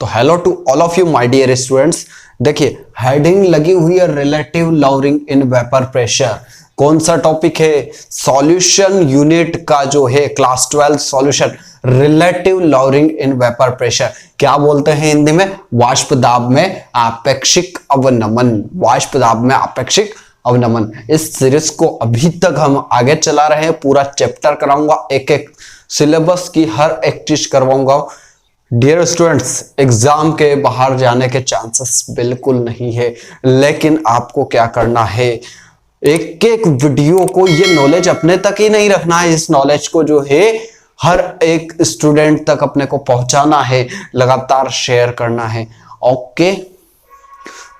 तो hello to all of you my dear students. देखिए heading लगी हुई है relative lowering in vapour pressure. कौन सा टॉपिक है? सॉल्यूशन यूनिट का जो है class 12 solution relative lowering in vapour pressure. क्या बोलते हैं हिंदी में? वाष्प दाब में आपेक्षिक अवनमन। वाष्प दाब में आपेक्षिक अवनमन। इस सीरीज को अभी तक हम आगे चला रहे हैं, पूरा चैप्टर कराऊंगा, एक एक सिलेबस की हर एक चीज करवाऊंगा। डियर स्टूडेंट्स, एग्जाम के बाहर जाने के चांसेस बिल्कुल नहीं है, लेकिन आपको क्या करना है, एक एक वीडियो को, ये नॉलेज अपने तक ही नहीं रखना है, इस नॉलेज को जो है हर एक स्टूडेंट तक अपने को पहुंचाना है, लगातार शेयर करना है। ओके,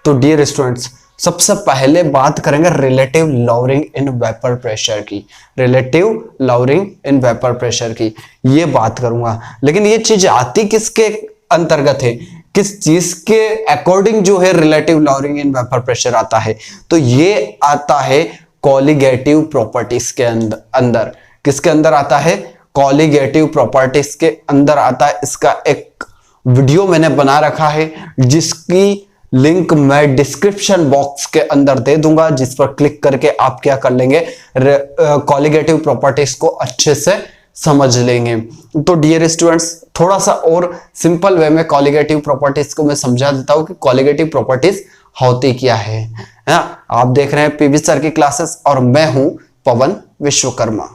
तो डियर स्टूडेंट्स, सबसे पहले बात करेंगे relative lowering in vapour pressure की। Relative lowering in vapour pressure की ये बात करूंगा, लेकिन ये चीज आती किसके अंतर्गत है, किस चीज के अकॉर्डिंग जो है relative lowering in vapour pressure आता है? तो ये आता है कॉलिगेटिव प्रॉपर्टीज के अंदर। किसके अंदर आता है? कॉलिगेटिव प्रॉपर्टीज के अंदर आता है। इसका एक वीडियो मैंने बना रखा है, जिसकी लिंक मैं डिस्क्रिप्शन बॉक्स के अंदर दे दूंगा, जिस पर क्लिक करके आप क्या कर लेंगे, कॉलिगेटिव प्रॉपर्टीज को अच्छे से समझ लेंगे। तो डियर स्टूडेंट्स, थोड़ा सा और सिंपल वे में कॉलिगेटिव प्रॉपर्टीज को मैं समझा देता हूं कि कॉलिगेटिव प्रॉपर्टीज होती क्या है ना। आप देख रहे हैं पीवी सर की क्लासेस और मैं हूं पवन विश्वकर्मा।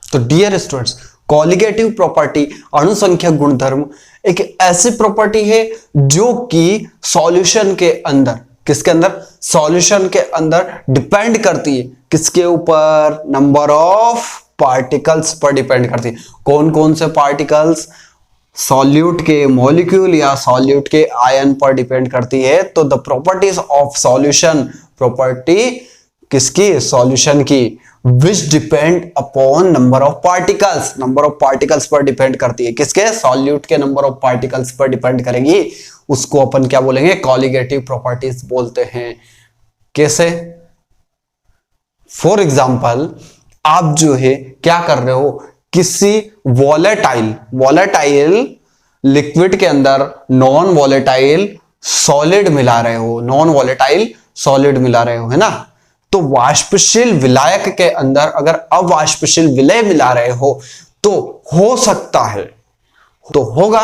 तो डियर स्टूडेंट्स, कॉलिगेटिव प्रॉपर्टी अणुसंख्या गुणधर्म एक ऐसी प्रॉपर्टी है जो कि सॉल्यूशन के अंदर, किसके अंदर? सॉल्यूशन के अंदर डिपेंड करती है। किसके ऊपर? नंबर ऑफ पार्टिकल्स पर डिपेंड करती है। कौन कौन से पार्टिकल्स? सॉल्यूट के मॉलिक्यूल या सॉल्यूट के आयन पर डिपेंड करती है। तो the properties of solution, property किसकी? सॉल्यूशन की, विच depend upon number of particles, number of particles पर डिपेंड करती है। किसके? सॉल्यूट के नंबर ऑफ पार्टिकल्स पर डिपेंड करेगी। उसको अपन क्या बोलेंगे? कॉलिगेटिव प्रॉपर्टीज बोलते हैं। कैसे? फॉर एग्जाम्पल, आप जो है क्या कर रहे हो, किसी वॉलेटाइल लिक्विड के अंदर नॉन वॉलेटाइल सॉलिड मिला रहे हो, नॉन वॉलेटाइल सॉलिड मिला रहे हो, है ना। तो वाष्पशील विलायक के अंदर अगर अवाष्पशील विलय मिला रहे हो तो हो सकता है, तो होगा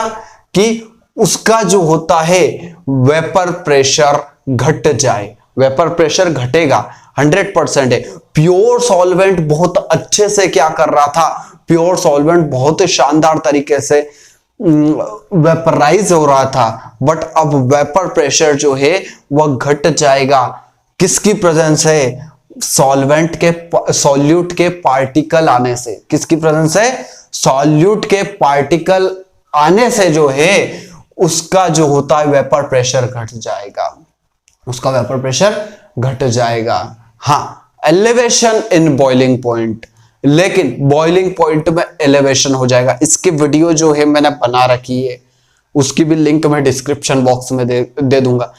कि उसका जो होता है वेपर प्रेशर घट जाए, वेपर प्रेशर घटेगा, 100% है। प्योर सॉल्वेंट बहुत अच्छे से क्या कर रहा था, प्योर सॉल्वेंट बहुत ही शानदार तरीके से वेपराइज हो रहा था, बट अब वेपर प्रेशर जो है वह घट जाएगा। किसकी प्रेजेंस है? सॉल्वेंट के, सॉल्यूट के पार्टिकल आने से। किसकी प्रेजेंस है? सॉल्यूट के पार्टिकल आने से जो है उसका जो होता है वेपर प्रेशर घट जाएगा, उसका वेपर प्रेशर घट जाएगा। हाँ, एलिवेशन इन बॉइलिंग पॉइंट, लेकिन बॉइलिंग पॉइंट में एलिवेशन हो जाएगा। इसकी वीडियो जो है मैंने बना रखी है, उसकी भी लिंक मैं डिस्क्रिप्शन बॉक्स में दे दूंगा।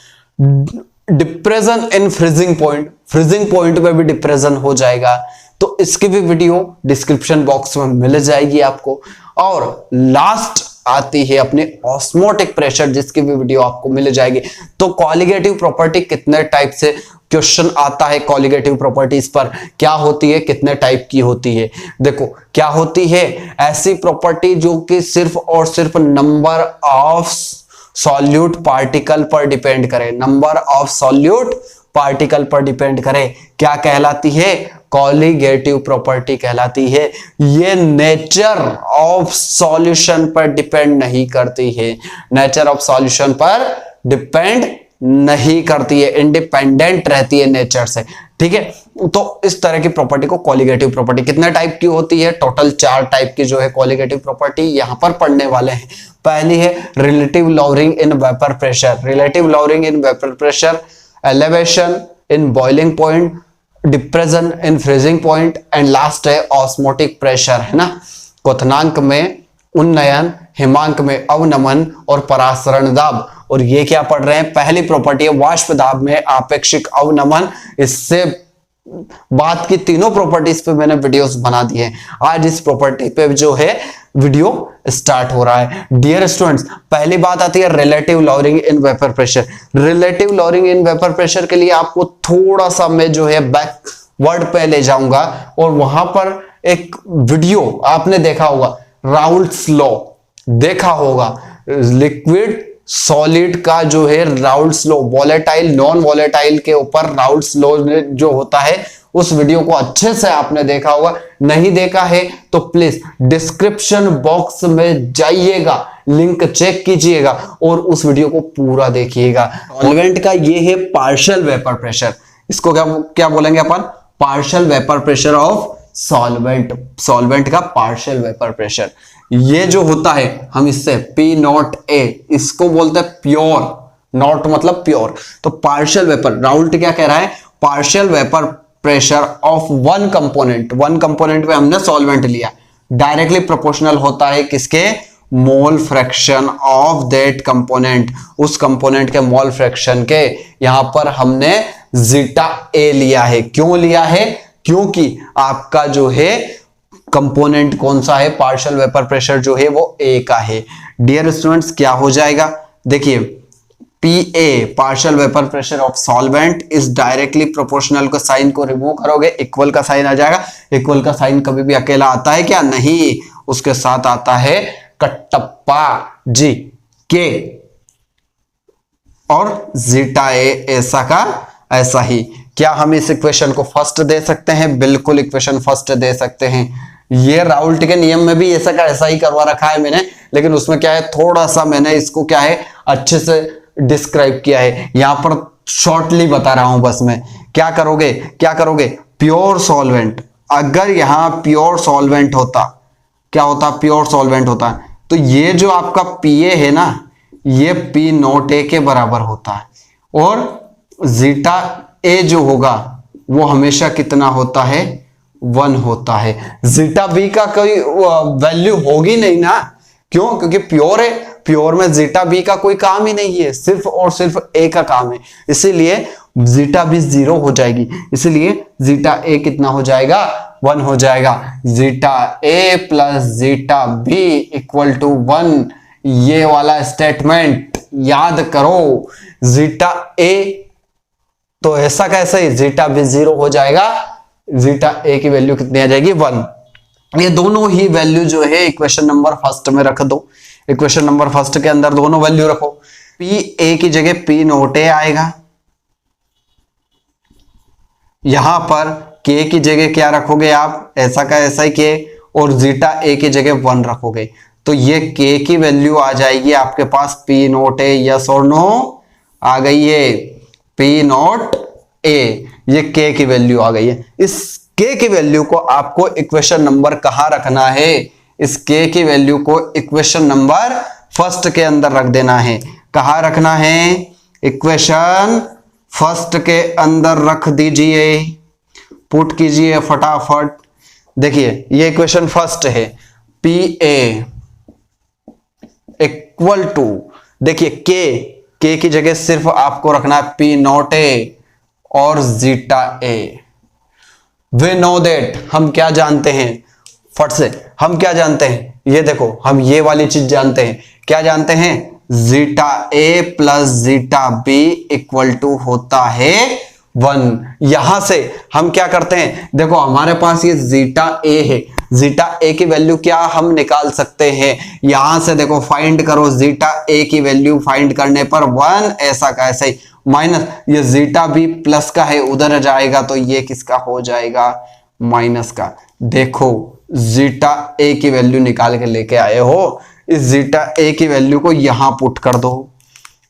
Depression in freezing point, freezing point में भी डिप्रेशन हो जाएगा, तो इसकी भी वीडियो डिस्क्रिप्शन बॉक्स में मिल जाएगी आपको। और लास्ट आती है अपनी ऑस्मोटिक प्रेशर, जिसकी भी वीडियो आपको मिल जाएगी। तो कॉलिगेटिव प्रॉपर्टी कितने टाइप से क्वेश्चन आता है, कॉलिगेटिव प्रॉपर्टीज पर क्या होती है, कितने टाइप की होती है? देखो क्या होती है, ऐसी प्रॉपर्टी जो कि सिर्फ और सिर्फ नंबर ऑफ सॉल्यूट पार्टिकल पर डिपेंड करे, नंबर ऑफ सॉल्यूट पार्टिकल पर डिपेंड करे, क्या कहलाती है? कॉलिगेटिव प्रॉपर्टी कहलाती है। ये नेचर ऑफ सॉल्यूशन पर डिपेंड नहीं करती है, नेचर ऑफ सॉल्यूशन पर डिपेंड नहीं करती है, इंडिपेंडेंट रहती है नेचर से, ठीक है। तो इस तरह की प्रॉपर्टी को कॉलिगेटिव प्रॉपर्टी, कितने टाइप की होती है? टोटल 4 टाइप की जो है कॉलिगेटिव प्रॉपर्टी यहां पर पढ़ने वाले हैं। पहली है relative lowering in vapour pressure, relative lowering in vapour pressure, elevation in boiling point, depression in freezing point, and last है ऑस्मोटिक प्रेशर, है ना। क्वथनांक में उन्नयन, हिमांक में अवनमन और परासरण दाब। और ये क्या पढ़ रहे हैं? पहली प्रॉपर्टी है वाष्प दाब में आपेक्षिक अवनमन। इससे बात की तीनों प्रॉपर्टीज पे मैंने वीडियोस बना दिए हैं। आज इस प्रॉपर्टी पे जो है वीडियो स्टार्ट हो रहा है। डियर स्टूडेंट्स, पहली बात आती है relative lowering in vapour pressure. Relative lowering in vapour pressure के लिए आपको थोड़ा सा मैं जो है बैकवर्ड पे ले जाऊंगा, और वहां पर एक वीडियो आपने देखा होगा, राउल्ट्स लॉ देखा होगा, लिक्विड सॉलिड का जो है Raoult's law, volatile non volatile के ऊपर राउल्ट्स लॉ जो होता है, उस वीडियो को अच्छे से आपने देखा होगा। नहीं देखा है तो प्लीज डिस्क्रिप्शन बॉक्स में जाइएगा, लिंक चेक कीजिएगा और उस वीडियो को पूरा देखिएगा। सॉल्वेंट का ये है पार्शियल वेपर प्रेशर, इसको क्या क्या बोलेंगे अपन, partial vapour pressure of solvent. Solvent का पार्शियल वेपर प्रेशर ये जो होता है, हम इससे पी नॉट ए, इसको बोलते हैं प्योर, नॉट मतलब प्योर। तो पार्शियल वेपर, राउल्ट क्या कह रहा है, partial vapour pressure of one component, one component पे हमने सॉल्वेंट लिया, डायरेक्टली प्रोपोर्शनल होता है किसके, mole fraction of that component, उस कंपोनेंट के मोल फ्रैक्शन के। यहां पर हमने जीटा ए लिया है। क्यों लिया है, क्योंकि आपका जो है कंपोनेंट कौन सा है, पार्शियल वेपर प्रेशर जो है वो ए का है। डियर स्टूडेंट्स, क्या हो जाएगा, देखिए P A partial vapour pressure of solvent is directly proportional, को साइन को रिमूव करोगे इक्वल का साइन आ जाएगा। इक्वल का साइन कभी भी अकेला आता है क्या, नहीं, उसके साथ आता है कटप्पा जी के, और जीटा ए ऐसा का ऐसा ही। क्या हम इस इक्वेशन को फर्स्ट दे सकते हैं, बिल्कुल इक्वेशन फर्स्ट दे सकते हैं। ये राउल्ट के नियम में भी ऐसा का ऐसा ही करवा रखा है मैंने, लेकिन उसमें क्या है, थोड़ा सा मैंने इसको क्या है अच्छे से डिस्क्राइब किया है। यहां पर शॉर्टली बता रहा हूं बस मैं। क्या करोगे, क्या करोगे, प्योर सॉल्वेंट, अगर यहां प्योर सॉल्वेंट होता, क्या होता, प्योर सॉल्वेंट होता, तो ये जो आपका पीए है ना, ये पी नॉट ए के बराबर होता है, और जीटा ए जो होगा वो हमेशा कितना होता है, 1 होता है। जीटा बी का कोई वैल्यू होगी नहीं ना, क्यों, क्योंकि प्योर है, प्योर में जीटा बी का कोई काम ही नहीं है, सिर्फ और सिर्फ ए का काम है, इसीलिए जीटा बी 0 हो जाएगी, इसीलिए जीटा ए कितना हो जाएगा, 1 हो जाएगा। Zeta A plus zeta B equal to 1, ये वाला स्टेटमेंट याद करो। जीटा ए तो ऐसा कैसे, जीटा बी 0 हो जाएगा, जीटा ए की वैल्यू कितनी आ जाएगी, 1। ये दोनों ही वैल्यू जो है इक्वेशन नंबर फर्स्ट में रख दो, इक्वेशन नंबर फर्स्ट के अंदर दोनों वैल्यू रखो। पी ए की जगह पी नॉट ए आएगा, यहां पर के की जगह क्या रखोगे आप, ऐसा का ऐसा ही के, और जीटा ए की जगह 1 रखोगे, तो ये के की वैल्यू आ जाएगी आपके पास पी नॉट ए, यस और नो, आ गई है पी नॉट ए, ये के की वैल्यू आ गई है। इस के की वैल्यू को आपको इक्वेशन नंबर कहां रखना है, इस के की वैल्यू को इक्वेशन नंबर फर्स्ट के अंदर रख देना है। कहां रखना है, इक्वेशन फर्स्ट के अंदर रख दीजिए, पुट कीजिए फटाफट। देखिए ये इक्वेशन फर्स्ट है, पी ए इक्वल टू, देखिए के की जगह सिर्फ आपको रखना है पी नॉट ए और zeta A. Way know that, हम क्या जानते हैं, फट से हम क्या जानते हैं, ये देखो हम ये वाली चीज जानते हैं, क्या जानते हैं, zeta A plus zeta B equal to होता है 1। यहां से हम क्या करते हैं, देखो हमारे पास ये जीटा ए है, जीटा ए की वैल्यू क्या हम निकाल सकते हैं, यहां से देखो फाइंड करो, जीटा ए की वैल्यू फाइंड करने पर 1 ऐसा का ऐसा ही, माइनस ये जीटा बी प्लस का है उधर जाएगा, तो ये किसका हो जाएगा, माइनस का। देखो जीटा ए की वैल्यू निकाल के लेके आए हो, इस जीटा ए की वैल्यू को यहां पुट कर दो,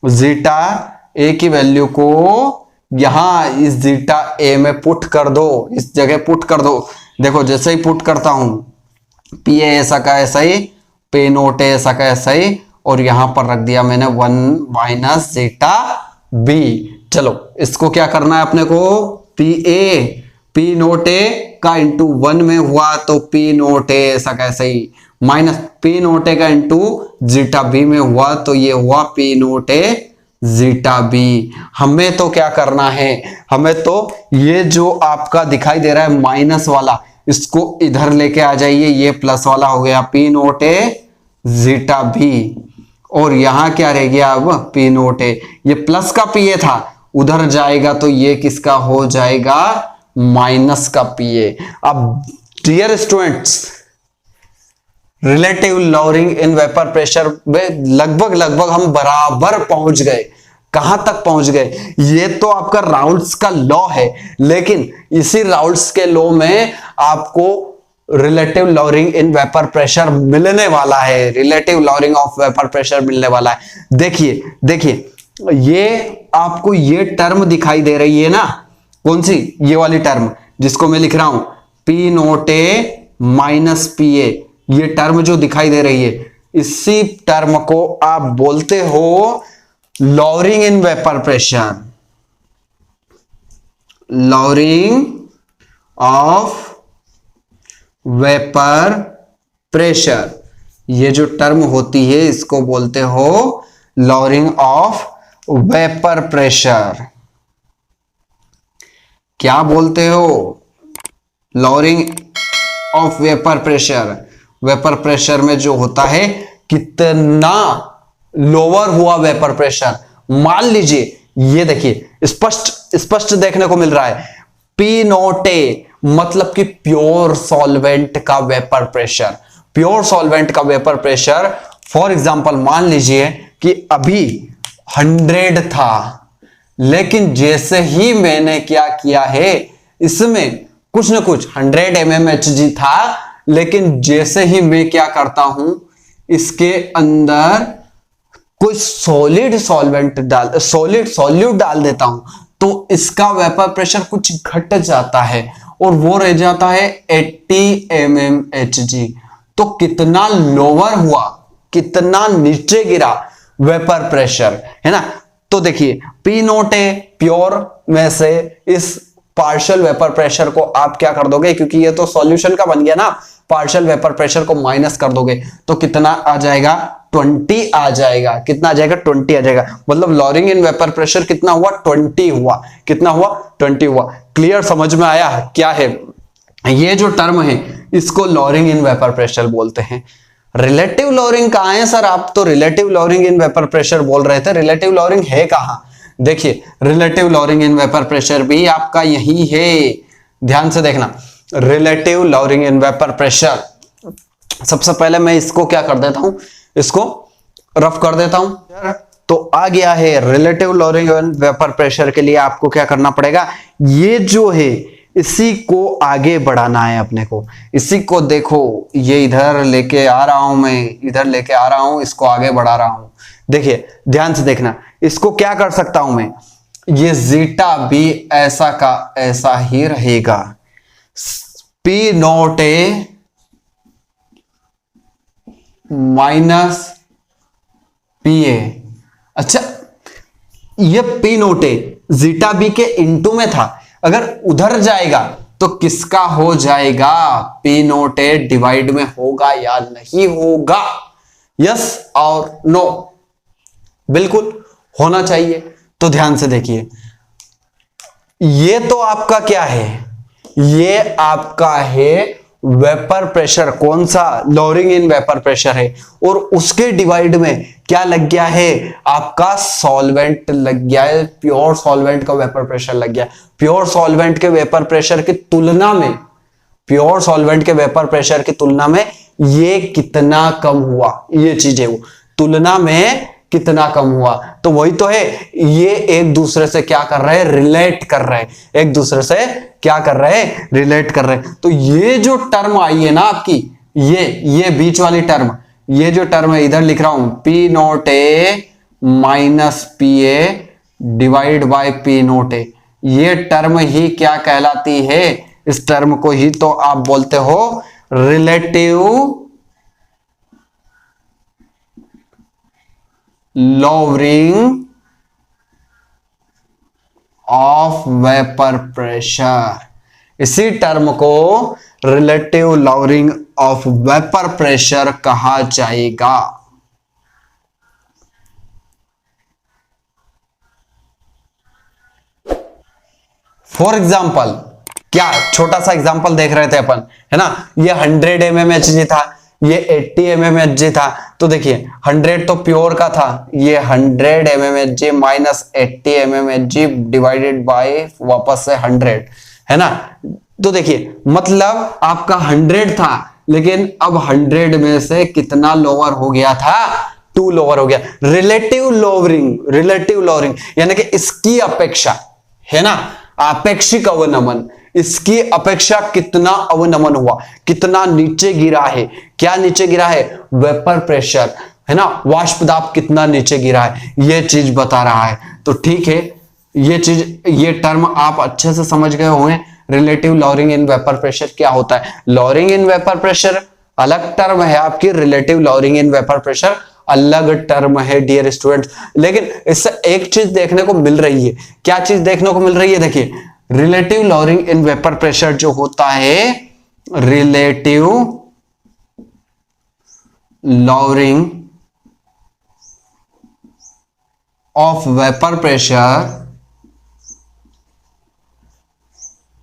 जीटा ए की वैल्यू को यहां इस जीटा ए में पुट कर दो, इस जगह पुट कर दो। देखो जैसे ही पुट करता हूं, पी ए ऐसा का ऐसा ही, पे नोट ए ऐसा का ऐसा ही, और यहां पर रख दिया मैंने 1 माइनस जीटा बी। चलो इसको क्या करना है अपने को, पी ए, पी नोट ए का इंटू 1 में हुआ तो पी नोट ए ऐसा कैसे ही, माइनस पी नोट ए का इंटू जीटा बी में हुआ तो ये हुआ पी नोट ए जीटा बी। हमें तो क्या करना है, हमें तो ये जो आपका दिखाई दे रहा है माइनस वाला, इसको इधर लेके आ जाइए, ये प्लस वाला हो गया पी नोट ए जीटा बी, और यहां क्या रह गया अब पी नोट ए, ये प्लस का पी ए था, उधर जाएगा तो ये किसका हो जाएगा, माइनस का पी ए। अब dear students, relative lowering in vapour pressure में लगभग हम बराबर पहुंच गए। कहां तक पहुंच गए, ये तो आपका राउल्ट्स का लॉ है, लेकिन इसी राउल्ट्स के लॉ में आपको relative lowering in vapour pressure मिलने वाला है, relative lowering of vapour pressure मिलने वाला है। देखिए ये आपको ये टर्म दिखाई दे रही है ना, कौन सी, ये वाली टर्म जिसको मैं लिख रहा हूं P naught A minus P ए, ये टर्म जो दिखाई दे रही है, इसी टर्म को आप बोलते हो lowering in vapour pressure, lowering of vapour pressure. ये जो टर्म होती है इसको बोलते हो लॉवरिंग ऑफ वेपर प्रेशर। क्या बोलते हो, lowering of vapour pressure. Vapour pressure में जो होता है कितना लोअर हुआ वेपर प्रेशर, मान लीजिए ये देखिए स्पष्ट देखने को मिल रहा है, पी नोट ए मतलब कि प्योर सॉल्वेंट का वेपर प्रेशर, प्योर सॉल्वेंट का वेपर प्रेशर। फॉर एग्जांपल मान लीजिए कि अभी 100 था, लेकिन जैसे ही मैंने क्या किया है, इसमें कुछ ना कुछ 100 mmHg था, लेकिन जैसे ही मैं क्या करता हूं, इसके अंदर कोई सॉलिड सॉल्यूट डाल देता हूं, तो इसका वेपर प्रेशर कुछ घट जाता है और वो रह जाता है 80 mmHg। तो कितना लोअर हुआ, कितना नीचे गिरा वेपर प्रेशर, है ना। तो देखिए पी नोट ए प्योर में से इस पार्शियल वेपर प्रेशर को आप क्या कर दोगे, क्योंकि ये तो सॉल्यूशन का बन गया ना, पार्शियल वेपर प्रेशर को माइनस कर दोगे तो कितना आ जाएगा, 20 आ जाएगा। कितना आ जाएगा, 20 आ जाएगा। मतलब लॉवरिंग इन वेपर प्रेशर कितना हुआ, 20 हुआ। कितना हुआ, 20 हुआ। क्लियर, समझ में आया क्या है। ये जो टर्म है इसको लॉवरिंग इन वेपर प्रेशर बोलते हैं। रिलेटिव लॉवरिंग कहां है सर, आप तो relative lowering in vapour pressure बोल रहे थे, रिलेटिव लॉवरिंग है कहां। देखिए relative lowering in vapour pressure भी आपका यही है, ध्यान से देखना। Relative lowering in vapour pressure, सबसे पहले मैं इसको क्या कर देता हूं, इसको रफ कर देता हूं। तो आ गया है relative lowering in vapour pressure के लिए आपको क्या करना पड़ेगा, ये जो है इसी को आगे बढ़ाना है अपने को। इसी को देखो, ये इधर लेके आ रहा हूं मैं, इधर लेके आ रहा हूं, इसको आगे बढ़ा रहा हूं। देखिए ध्यान से देखना, इसको क्या कर सकता हूं मैं, ये जीटा भी ऐसा का ऐसा ही रहेगा, P naught A minus P ए। अच्छा, ये पी नोट ए जीटा बी के इनटू में था, अगर उधर जाएगा तो किसका हो जाएगा, पी नोट ए डिवाइड में होगा या नहीं होगा, यस और नो, बिल्कुल होना चाहिए। तो ध्यान से देखिए, ये तो आपका क्या है, ये आपका है वेपर प्रेशर, कौन सा, लॉवरिंग इन वेपर प्रेशर है, और उसके डिवाइड में क्या लग गया है, आपका सॉल्वेंट लग गया है, प्योर सॉल्वेंट का वेपर प्रेशर लग गया। प्योर सॉल्वेंट के वेपर प्रेशर की तुलना में, प्योर सॉल्वेंट के वेपर प्रेशर की तुलना में ये कितना कम हुआ, ये चीज है वो, तुलना में कितना कम हुआ। तो वही तो है, ये एक दूसरे से क्या कर रहे हैं, रिलेट कर रहे हैं, एक दूसरे से क्या कर रहे हैं, रिलेट कर रहे हैं। तो ये जो टर्म आई है ना आपकी, ये बीच वाली टर्म, ये जो टर्म है इधर लिख रहा हूं, P naught A minus P A divide by P naught A, ये टर्म ही क्या कहलाती है, इस टर्म को ही तो आप बोलते हो relative lowering of vapour pressure. इसी टर्म को relative lowering of vapour pressure कहा जाएगा। फॉर एग्जाम्पल, क्या छोटा सा एग्जाम्पल देख रहे थे अपन, है ना, ये 100 mmHg था, ये 80 mmHg था। तो देखिए 100 तो प्योर का था, ये 100 mmHg minus 80 mmHg divided by वापस से 100, है ना। तो देखिए मतलब आपका 100 था, लेकिन अब 100 में से कितना लोअर हो गया था, 2 लोअर हो गया। रिलेटिव लोअरिंग यानी कि इसकी अपेक्षा, है ना, आपेक्षिक अवनमन, इसकी अपेक्षा कितना अवनमन हुआ, कितना नीचे गिरा है। क्या नीचे गिरा है? वेपर प्रेशर, है ना, वाष्प दाब कितना नीचे गिरा है, ये चीज बता रहा है। तो ठीक है, ये टर्म आप अच्छे से समझ गए होंगे। Relative lowering in vapour pressure क्या होता है? लॉरिंग इन वेपर प्रेशर अलग टर्म है आपकी, relative lowering in vapour pressure अलग टर्म है डियर स्टूडेंट्स। लेकिन इससे एक चीज देखने को मिल रही है। क्या चीज देखने को मिल रही है? देखिए relative lowering in vapour pressure जो होता है, relative lowering of vapour pressure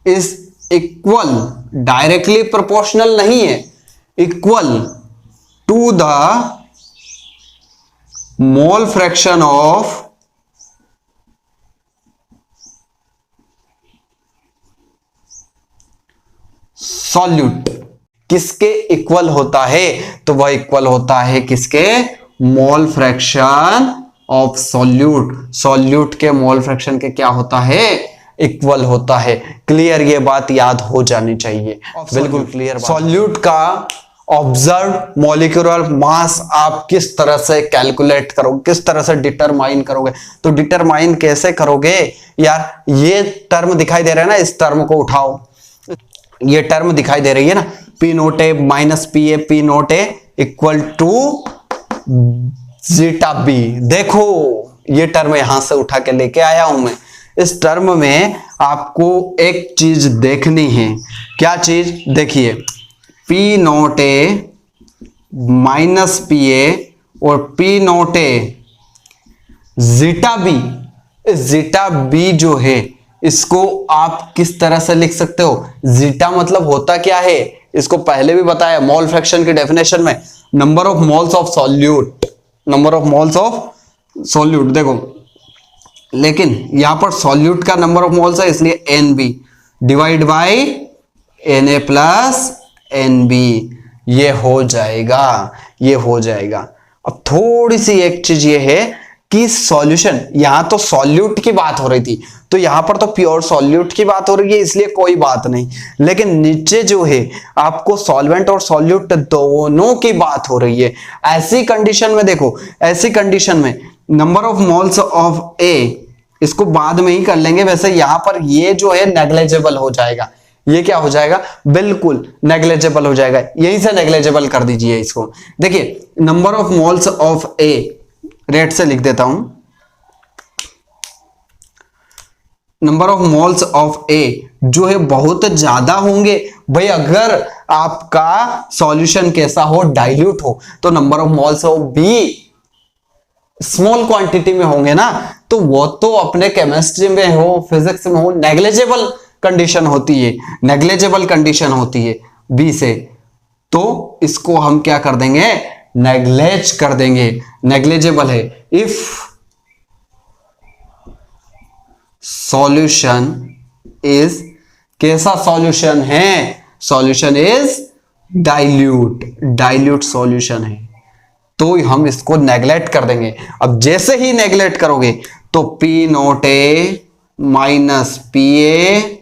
is equal, directly proportional नहीं है, equal to the mole fraction of solute. किसके इक्वल होता है? तो वह इक्वल होता है किसके? Mole fraction of solute. Solute के मोल फ्रैक्शन के क्या होता है? इक्वल होता है। क्लियर, ये बात याद हो जानी चाहिए, बिल्कुल क्लियर। सॉल्यूट का ऑब्जर्व मॉलिक्यूलर मास आप किस तरह से कैलकुलेट करोगे, किस तरह से डिटरमाइन करोगे? तो डिटरमाइन कैसे करोगे यार? ये टर्म दिखाई दे रहा है ना, इस टर्म को उठाओ, ये टर्म दिखाई दे रही है ना, P naught A minus P A, P naught A equal to zeta B. देखो ये टर्म यहां से उठा के लेके आया हूं मैं। इस टर्म में आपको एक चीज देखनी है। क्या चीज? देखिए P naught A minus P ए और पी नोट ए जीटा बी। जीटा बी जो है इसको आप किस तरह से लिख सकते हो? जीटा मतलब होता क्या है? इसको पहले भी बताया मोल फ्रैक्शन की डेफिनेशन में, number of moles of solute, number of moles of solute. देखो लेकिन यहां पर सॉल्यूट का नंबर ऑफ मोल्स है, इसलिए n B divide by n A plus n B, ये हो जाएगा, ये हो जाएगा। अब थोड़ी सी एक चीज ये है कि सॉल्यूशन, यहां तो सॉल्यूट की बात हो रही थी, तो यहां पर तो प्योर सॉल्यूट की बात हो रही है, इसलिए कोई बात नहीं। लेकिन नीचे जो है आपको सॉल्वेंट और सॉल्यूट दोनों की बात हो रही है। ऐसी कंडीशन में देखो, ऐसी कंडीशन में नंबर ऑफ मोल्स ऑफ ए, इसको बाद में ही कर लेंगे, वैसे यहां पर ये जो है नेग्लेजेबल हो जाएगा। ये क्या हो जाएगा? बिल्कुल नेग्लेजेबल हो जाएगा, यहीं से नेग्लेजेबल कर दीजिए इसको। देखिए number of moles of A, rate से लिख देता हूं, नंबर ऑफ मोल्स ऑफ ए जो है बहुत ज्यादा होंगे भाई। अगर आपका सॉल्यूशन कैसा हो? डाइल्यूट हो, तो number of moles of B small quantity में होंगे ना, तो वो तो अपने केमिस्ट्री में हो, फिजिक्स में हो, नेग्लेजेबल कंडीशन होती है, नेग्लेजेबल कंडीशन होती है बी से। तो इसको हम क्या कर देंगे? नेग्लेज कर देंगे, नेग्लेजेबल है। इफ सॉल्यूशन इज, कैसा सॉल्यूशन है? Solution is dilute, dilute solution है, तो हम इसको नेग्लेक्ट कर देंगे। अब जैसे ही नेग्लेक्ट करोगे तो P naught A minus P A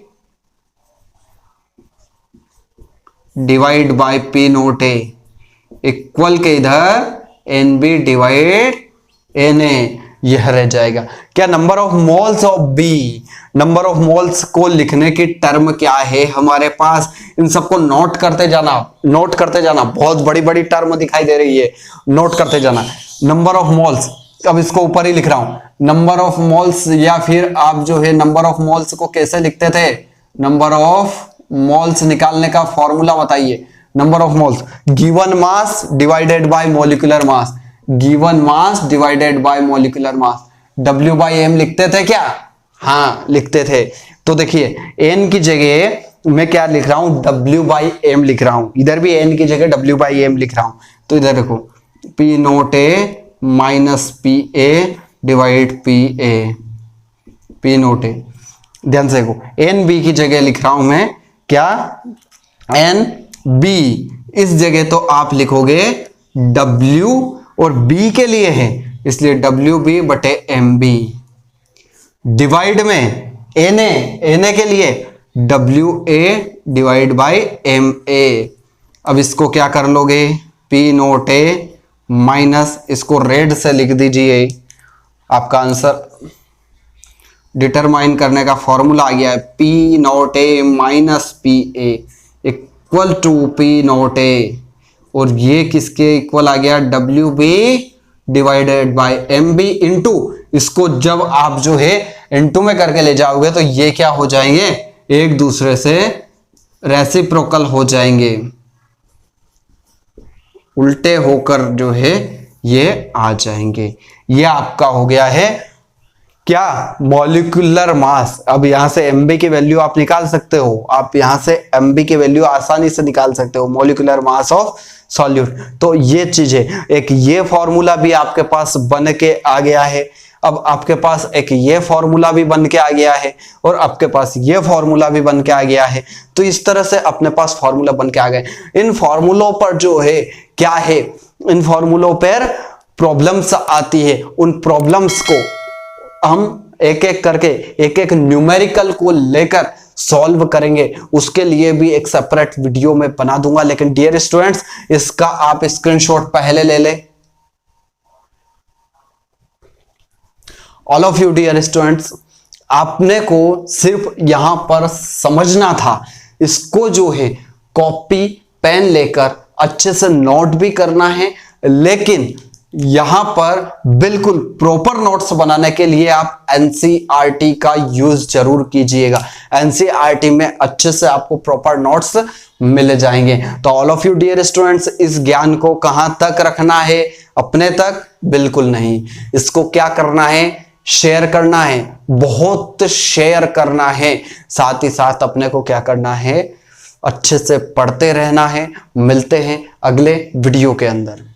divide by P naught A equal के इधर n B divide n A, यह रह जाएगा। क्या? Number of moles of B. Number of moles को लिखने की टर्म क्या है हमारे पास? इन सबको नोट करते जाना, नोट करते जाना। बहुत बड़ी बड़ी टर्म दिखाई दे रही है, नोट करते जाना। नंबर ऑफ मोल्स, अब इसको ऊपर ही लिख रहा हूं, नंबर ऑफ मोल्स, या फिर आप जो है नंबर ऑफ मोल्स को कैसे लिखते थे? नंबर ऑफ मोल्स निकालने का फॉर्मूला बताइए। Number of moles given mass divided by molecular mass, given mass divided by molecular mass, W/M लिखते थे क्या? हाँ लिखते थे। तो देखिए n की जगह मैं क्या लिख रहा हूं, W/m लिख रहा हूं, इधर भी n की जगह W/m लिख रहा हूं। तो इधर देखो P naught A minus PA divide PA, P naught A। ध्यान से देखो NB की जगह लिख रहा हूं मैं क्या, NB। इस जगह तो आप लिखोगे W और B के लिए है इसलिए WB/MB, डिवाइड में NA के लिए WA/MA। अब इसको क्या कर लोगे, P नोट A माइनस, इसको रेड से लिख दीजिए, आपका आंसर डिटरमाइन करने का फॉर्मूला आ गया है, P naught A minus PA equal to P naught A, और ये किसके इक्वल आ गया, WB divided by MB into, इसको जब आप जो है इंटू में करके ले जाओगे तो ये क्या हो जाएंगे, एक दूसरे से रेसिप्रोकल हो जाएंगे, उल्टे होकर जो है ये आ जाएंगे। ये आपका हो गया है क्या, मॉलिक्यूलर मास। अब यहां से MB की वैल्यू आप निकाल सकते हो, आप यहां से MB की वैल्यू आसानी से निकाल सकते हो, मॉलिक्यूलर मास ऑफ सॉल्यूट। तो ये चीजें, एक ये फॉर्मूला भी आपके पास बन के आ गया है, अब आपके पास एक ये फॉर्मूला भी बन के आ गया है, और आपके पास ये फॉर्मूला भी बन के आ गया है। तो इस तरह से अपने पास फॉर्मूला बन के आ गए। इन फॉर्मूलों पर जो है क्या है, इन फॉर्मूलों पर प्रॉब्लम्स आती है, उन प्रॉब्लम्स को हम एक एक करके एक एक न्यूमेरिकल को लेकर सॉल्व करेंगे। उसके लिए भी एक सेपरेट वीडियो में बना दूंगा, लेकिन डियर स्टूडेंट्स इसका आप स्क्रीनशॉट पहले ले लें। All of you dear students, आपने को सिर्फ यहां पर समझना था, इसको जो है कॉपी पेन लेकर अच्छे से नोट भी करना है, लेकिन यहां पर बिल्कुल प्रॉपर नोट्स बनाने के लिए आप एनसीईआरटी का यूज जरूर कीजिएगा। एनसीईआरटी में अच्छे से आपको प्रॉपर नोट्स मिल जाएंगे। तो all of you dear students, इस ज्ञान को कहां तक रखना है, अपने तक बिल्कुल नहीं, इसको क्या करना है, शेयर करना है, बहुत शेयर करना है। साथ ही साथ अपने को क्या करना है, अच्छे से पढ़ते रहना है। मिलते हैं अगले वीडियो के अंदर।